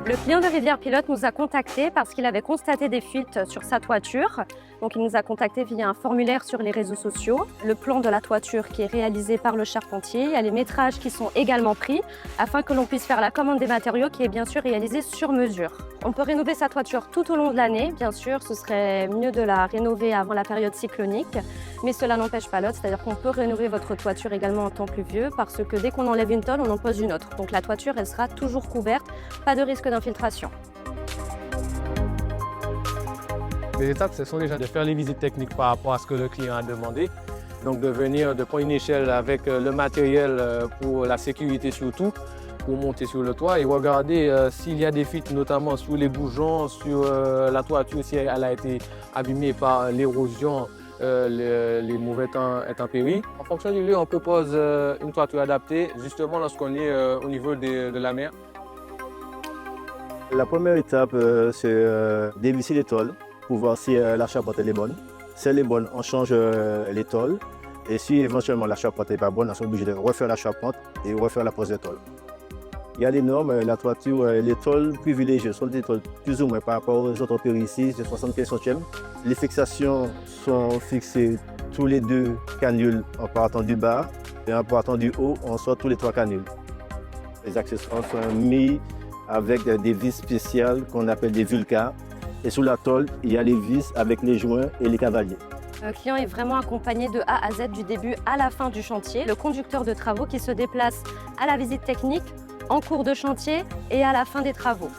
Le client de Rivière Pilote nous a contactés parce qu'il avait constaté des fuites sur sa toiture. Donc il nous a contactés via un formulaire sur les réseaux sociaux. Le plan de la toiture qui est réalisé par le charpentier. Il y a les métrages qui sont également pris afin que l'on puisse faire la commande des matériaux qui est bien sûr réalisée sur mesure. On peut rénover sa toiture tout au long de l'année. Bien sûr, ce serait mieux de la rénover avant la période cyclonique. Mais cela n'empêche pas l'autre, c'est-à-dire qu'on peut rénover votre toiture également en temps pluvieux parce que dès qu'on enlève une tôle, on en pose une autre. Donc la toiture, elle sera toujours couverte, pas de risque d'infiltration. Les étapes, ce sont déjà de faire les visites techniques par rapport à ce que le client a demandé. Donc de venir, de prendre une échelle avec le matériel pour la sécurité surtout, pour monter sur le toit et regarder s'il y a des fuites, notamment sur les bourgeons, sur la toiture, si elle a été abîmée par l'érosion, les mauvais temps intempéries. En fonction du lieu, on propose une toiture adaptée, justement lorsqu'on est au niveau de la mer. La première étape, c'est dévisser les tôles pour voir si la charpente est bonne. Si elle est bonne, on change les tôles. Et si éventuellement la charpente n'est pas bonne, on est obligé de refaire la charpente et refaire la pose des tôles. Il y a les normes, la toiture, les tôles privilégiées sont des tôles plus ou moins par rapport aux autres péricies de 75 centièmes. Les fixations sont fixées tous les deux canules en partant du bas et en partant du haut, on sort tous les trois canules. Les accessoires sont mis avec des vis spéciales qu'on appelle des vulcas. Et sous la tôle, il y a les vis avec les joints et les cavaliers. Le client est vraiment accompagné de A à Z du début à la fin du chantier. Le conducteur de travaux qui se déplace à la visite technique, en cours de chantier et à la fin des travaux.